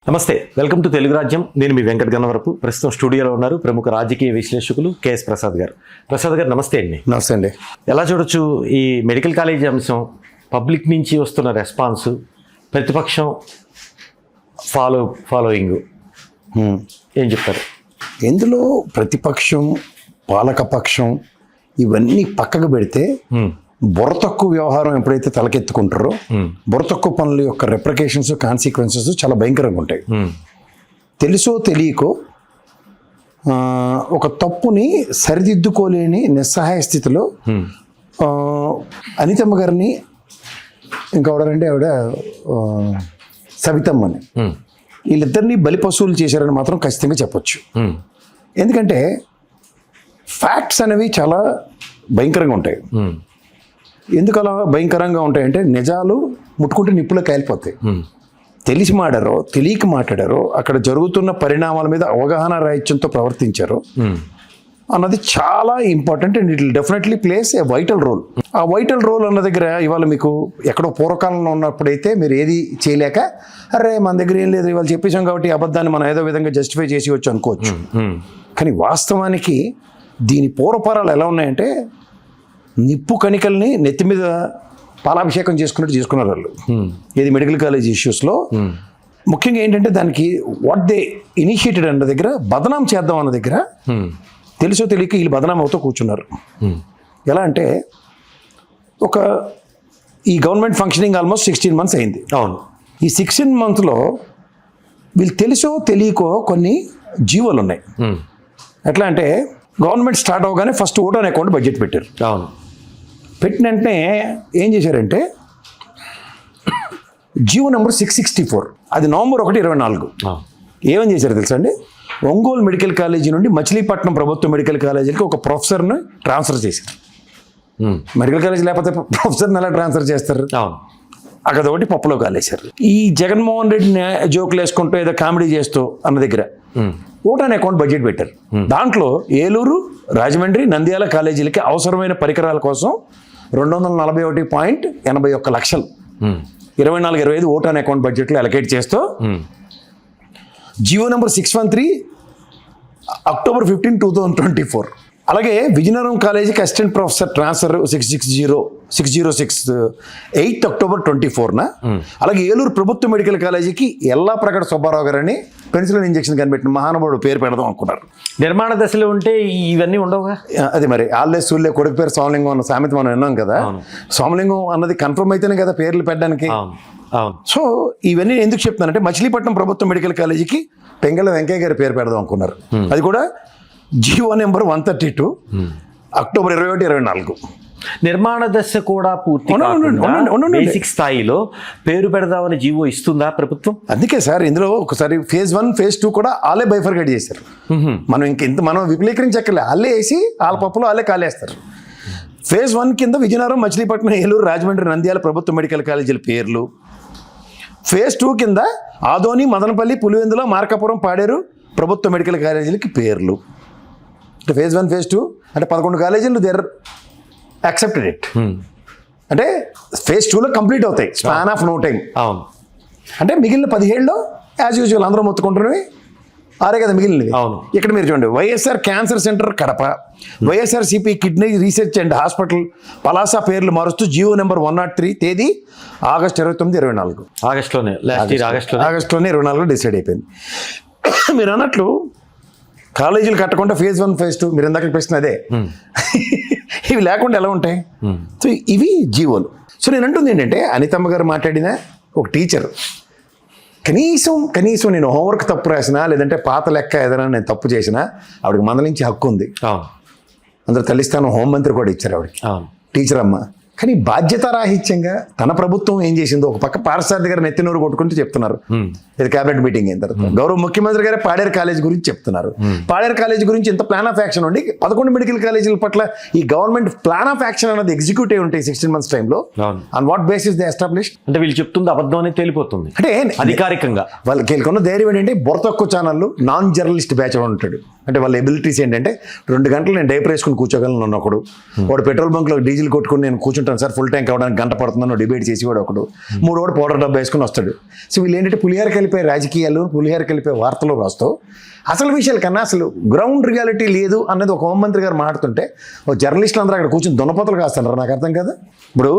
నమస్తే, welcome to Telugu రాజ్యం. నేను మీ వెంకట గన్నవరపు. ప్రస్తుతం స్టూడియోలో ఉన్నారు ప్రముఖ రాజకీయ విశ్లేషకులు కేఎస్ ప్రసాద్ గారు. ప్రసాద్ గారు నమస్తే అండి. నమస్తే అండి. ఎలా చూడొచ్చు ఈ మెడికల్ కాలేజీ అంశం, పబ్లిక్ నుంచి వస్తున్న రెస్పాన్స్, ప్రతిపక్షం ఫాలోయింగ్ ఏం చెప్తారు? ఇందులో ప్రతిపక్షం, పాలకపక్షం ఇవన్నీ పక్కకు పెడితే బుర్ర తక్కువ వ్యవహారం ఎప్పుడైతే తలకెత్తుకుంటారో బుర్ర తక్కువ పనుల యొక్క రెప్రికేషన్స్, కాన్సిక్వెన్సెస్ చాలా భయంకరంగా ఉంటాయి. తెలుసో తెలియకో ఒక తప్పుని సరిదిద్దుకోలేని నిస్సహాయ స్థితిలో అనితమ్మ గారిని, ఇంకెవడంటే ఆవిడ సవితమ్మని, వీళ్ళిద్దరినీ బలిపశువులు చేశారని మాత్రం ఖచ్చితంగా చెప్పొచ్చు. ఎందుకంటే ఫ్యాక్ట్స్ అనేవి చాలా భయంకరంగా ఉంటాయి. ఎందుకు అలా భయంకరంగా ఉంటాయంటే నిజాలు ముట్టుకుంటే నిప్పులో కాలిపోతాయి. తెలిసి మాట్లాడారో తెలియక మాట్లాడారో, అక్కడ జరుగుతున్న పరిణామాల మీద అవగాహన రాహిత్యంతో ప్రవర్తించారో అన్నది చాలా important and it will definitely place a vital role. ఆ వైటల్ రోల్ అన్న దగ్గర ఇవాళ మీకు ఎక్కడో పూర్వకాలంలో ఉన్నప్పుడైతే మీరు ఏది చేయలేక అరే మన దగ్గర ఏం లేదు ఇవాళ చెప్పేసాం కాబట్టి అబద్ధాన్ని మనం ఏదో విధంగా జస్టిఫై చేసి వచ్చు అనుకోవచ్చు. కానీ వాస్తవానికి దీని పూర్వపరాలు ఎలా ఉన్నాయంటే నిప్పు కణికల్ని నెత్తి మీద పాలాభిషేకం చేసుకున్నట్టు చేసుకున్నారు వాళ్ళు. ఇది మెడికల్ కాలేజ్ ఇష్యూస్లో ముఖ్యంగా ఏంటంటే దానికి వాట్ దే ఇనిషియేటెడ్ అన్న దగ్గర బదనాం చేద్దాం అన్న దగ్గర తెలుసో తెలియక వీళ్ళు బదనాం అవుతూ కూర్చున్నారు. ఎలా అంటే ఈ గవర్నమెంట్ ఫంక్షనింగ్ ఆల్మోస్ట్ 16 months అయింది. అవును. ఈ 16 monthsలో వీళ్ళు తెలుసో తెలియకో కొన్ని జీవోలు ఉన్నాయి. ఎట్లా అంటే గవర్నమెంట్ స్టార్ట్ అవగానే first vote on account budget పెట్టారు. అవును. పెట్టిన వెంటనే ఏం చేశారంటే జీవో నెంబర్ 664, అది November 1, 2024 ఏమని చేశారు తెలుసా అండి? ఒంగోలు మెడికల్ కాలేజీ నుండి మచిలీపట్నం ప్రభుత్వ మెడికల్ కాలేజీకి ఒక ప్రొఫెసర్ని ట్రాన్స్ఫర్ చేశారు. మెడికల్ కాలేజీ లేకపోతే ప్రొఫెసర్ని ఎలా ట్రాన్స్ఫర్ చేస్తారు? అక్కడ ఒకటి పప్పులో కాలేశారు. ఈ జగన్మోహన్ రెడ్డిని జోకులు వేసుకుంటూ ఏదో కామెడీ చేస్తూ అన్న దగ్గర ఓట్ ఆన్ అకౌంట్ బడ్జెట్ పెట్టారు. దాంట్లో ఏలూరు, రాజమండ్రి, నంద్యాల కాలేజీలకి అవసరమైన పరికరాల కోసం 241.81 లక్షలు 24-25 ఓట్ ఆన్ అకౌంట్ బడ్జెట్లో అలొకేట్ చేస్తూ జియో నెంబర్ 613 October 15, 2024. అలాగే విజయనగరం కాలేజీకి అసిస్టెంట్ ప్రొఫెసర్ ట్రాన్స్ఫర్ 606 8 October 2024. అలాగే ఏలూరు ప్రభుత్వ మెడికల్ కాలేజీకి ఎల్లాప్రగడ సుబ్బారావు గారని పెన్సిలిన్ ఇంజెక్షన్ కనిపెట్టిన మహానుభావుడు పేరు పెడదాం అనుకున్నారు. నిర్మాణ దశలో ఉంటే ఇవన్నీ ఉండవుగా. అది మరి ఆల్లే సూళ్ళే కొడుకు పేరు సోమలింగం అన్న సామెత మనం విన్నాం కదా. సోమలింగం అన్నది కన్ఫర్మ్ అయితేనే కదా పేర్లు పెట్టడానికి. సో ఇవన్నీ ఎందుకు చెప్తున్నానంటే మచిలీపట్నం ప్రభుత్వ మెడికల్ కాలేజీకి పెంగళ వెంకయ్య గారి పేరు పెడదాం అనుకున్నారు. అది కూడా జీవో నెంబర్ 132 October 21, 2024. నిర్మాణ దశ కూడా పూర్తి బేసిక్ స్థాయిలో పేరు పెడదామని జీవో ఇస్తుందా ప్రభుత్వం? అందుకే సార్ ఇందులో ఒకసారి phase 1, phase 2 కూడా వాళ్ళే బైఫర్గేట్ చేశారు. మనం విపులీకరించక్కర్లే, వాళ్ళే వేసి వాళ్ళ పప్పులో వాళ్ళే కాలేస్తారు. phase 1 కింద విజయనగరం, మచిలీపట్నం, ఏలూరు, రాజమండ్రి, నంద్యాల ప్రభుత్వ మెడికల్ కాలేజీల పేర్లు. phase 2 కింద ఆదోని, మదనపల్లి, పులివెందుల, మార్కాపురం, పాడేరు ప్రభుత్వ మెడికల్ కాలేజీలకి పేర్లు. అంటే phase 1, phase 2 అంటే 11 కాలేజీలు దేర్ యాక్సెప్టెడ్ ఇట్. అంటే phase 2లో కంప్లీట్ అవుతాయి స్పాన్ ఆఫ్ నో టైం. అవును. అంటే మిగిలిన 17లో యాజ్ యూజువల్ అందరూ మొత్తుకుంటున్నవి 6 కదా మిగిలినవి. అవును. ఇక్కడ మీరు చూడండి, YSR cancer centre Kadapa, YSRCP kidney research and hospital Palasa పేర్లు మారుస్తూ జియో నెంబర్ 103 తేదీ August 29, 2024. ఆగస్టులోనే 2024 డిసైడ్ అయిపోయింది. మీరు అన్నట్లు కాలేజీలు కట్టకుండా phase 1, phase 2 మీరు ఇందాక ప్రశ్న అదే. ఇవి లేకుండా ఎలా ఉంటాయి? సో ఇవి జీవోలు. సో నేను అంటుంది ఏంటంటే అనితమ్మ గారు మాట్లాడిన ఒక టీచర్ కనీసం నేను హోంవర్క్ తప్పు రాసినా లేదంటే పాత లెక్క ఏదైనా నేను తప్పు చేసినా ఆవిడకి మందలించే హక్కు ఉంది. అందరూ తల్లిస్తాను హోంమంత్రి కూడా ఇచ్చారు ఆవిడకి, టీచర్ అమ్మ. కానీ బాధ్యతారాహిత్యంగా తన ప్రభుత్వం ఏం చేసిందో ఒక పక్క పార్సారథి గారు నెత్తినూరు కొట్టుకుంటూ చెప్తున్నారు. ఇది క్యాబినెట్ మీటింగ్ అయిన తర్వాత గౌరవ ముఖ్యమంత్రి గారే పాడేరు కాలేజ్ గురించి చెప్తున్నారు. పాడేరు కాలేజ్ గురించి ఇంత ప్లాన్ ఆఫ్ యాక్షన్ ఉండి 11 మెడికల్ కాలేజీల పట్ల ఈ గవర్నమెంట్ ప్లాన్ ఆఫ్ యాక్షన్ అనేది ఎగ్జిక్యూటివ్ ఉంటాయి 16 months టైంలో. On what basis they establish అంటే వీళ్ళు చెప్తుంది అబద్ధం అనేది తేలిపోతుంది. అంటే అధికారికంగా వాళ్ళకి వెళ్ళుకున్న ధైర్యం ఏంటంటే బుర్ర తక్కువ ఛానళ్ళు నాన్ జర్నలిస్ట్ బ్యాచ్ ఉంటాడు. అంటే వాళ్ళ ఎబిలిటీస్ ఏంటంటే 2 గంటలు నేను డైపర్ వేసుకుని కూర్చోగలను ఒకడు, వాడు పెట్రోల్ బంక్లో డీజిల్ కొట్టుకుని నేను కూర్చుంటాను సార్ ఫుల్ ట్యాంక్ అవ్వడానికి గంట పడుతుందని డిబేట్ చేసేవాడు ఒకడు, 3 పౌడర్ డబ్బా వేసుకుని వస్తాడు. సో వీళ్ళు ఏంటంటే పులిహార కలిపే రాజకీయాలు, పులిహార కలిపే వార్తలు రాస్తూ అసలు విషయాల కన్నా అసలు గ్రౌండ్ రియాలిటీ లేదు అన్నది ఒక హోంమంత్రి గారు మాట్లాడుతుంటే ఒక జర్నలిస్టులు అందరూ అక్కడ కూర్చొని దున్నపోతలు కాస్తున్నారు. నాకు అర్థం కదా. ఇప్పుడు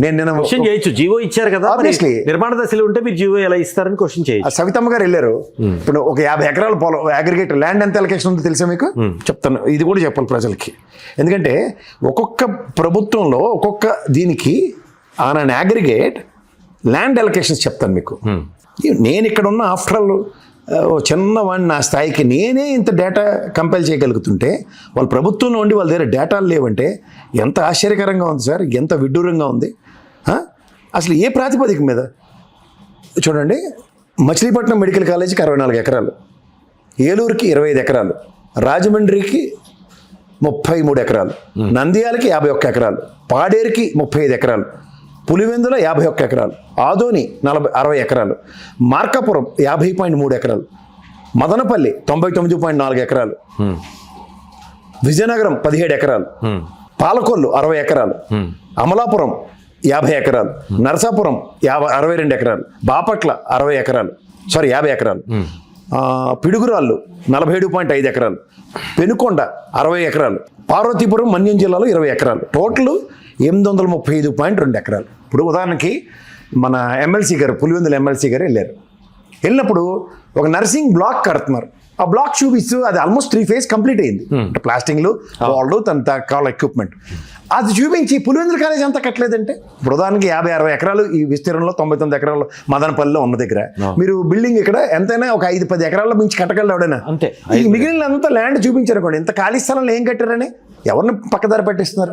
నేను క్వశ్చన్ చేయొచ్చు, జీవో ఇచ్చారు కదా, మరి Obviously. నిర్మాణ దశలో ఉంటే మీరు జీవో ఎలా ఇస్తారని క్వశ్చన్ చేయొచ్చు. సవితమ్మ గారు వెళ్ళారు. ఇప్పుడు ఒక 50 ఎకరాల పొలం అగ్రిగేట్ ల్యాండ్ ఎంత ఎలకేషన్ ఉందో తెలుసా మీకు? చెప్తాను, ఇది కూడా చెప్పాలి ప్రజలకి. ఎందుకంటే ఒక్కొక్క ప్రభుత్వంలో ఒక్కొక్క దీనికి on an aggregate land allocations చెప్తాను మీకు. నేను ఇక్కడ ఉన్న ఆఫ్టర్ ఆల్ చిన్నవాడిని నా స్థాయికి నేనే ఇంత డేటా కంపైల్ చేయగలుగుతుంటే వాళ్ళ ప్రభుత్వంలో ఉండి వాళ్ళ దగ్గర డేటాలు లేవంటే ఎంత ఆశ్చర్యకరంగా ఉంది సార్, ఎంత విడ్డూరంగా ఉంది. అసలు ఏ ప్రాతిపదిక మీద చూడండి, మచిలీపట్నం మెడికల్ కాలేజీకి 64 ఎకరాలు, ఏలూరుకి 25 ఎకరాలు, రాజమండ్రికి 33 ఎకరాలు, నంద్యాలకి 51 ఎకరాలు, పాడేరుకి 35 ఎకరాలు, పులివెందుల 51 ఎకరాలు, ఆదోని 60 ఎకరాలు, మార్కాపురం 50.3 ఎకరాలు, మదనపల్లి 99.4 ఎకరాలు, విజయనగరం 17 ఎకరాలు, పాలకొల్లు 60 ఎకరాలు, అమలాపురం 50 ఎకరాలు, నరసాపురం 62 ఎకరాలు, బాపట్ల 60 ఎకరాలు, 50 ఎకరాలు, పిడుగురాళ్ళు 47.5 ఎకరాలు, పెనుకొండ 60 ఎకరాలు, పార్వతీపురం మన్యం జిల్లాలో 20 ఎకరాలు, టోటల్ 835.2 ఎకరాలు. ఇప్పుడు ఉదాహరణకి మన ఎమ్మెల్సీ గారు, పులివెందుల ఎమ్మెల్సీ గారు వెళ్ళినప్పుడు ఒక నర్సింగ్ బ్లాక్ కడుతున్నారు. ఆ బ్లాక్ చూపిస్తూ అది ఆల్మోస్ట్ 3 ఫేజ్ కంప్లీట్ అయింది. ప్లాస్టింగ్లు, వాళ్ళు తన కావాల ఎక్విప్మెంట్ అది చూపించి పులివెందుల కాలేజ్ అంతా కట్టలేదంటే, ఇప్పుడు ఉదాహరణకి 50-60 ఎకరాలు ఈ విస్తీర్ణంలో 99 ఎకరాలు మదనపల్లిలో ఉన్న దగ్గర మీరు బిల్డింగ్ ఇక్కడ ఎంతైనా ఒక 5-10 ఎకరాల్లో మించి కట్టగలడు ఎవడైనా. అంతే. ఈ మిగిలిన అంతా ల్యాండ్ చూపించారు అనుకోండి, ఇంత ఖాళీ స్థలంలో ఏం కట్టారని ఎవరిని పక్కదారి పట్టిస్తున్నారు?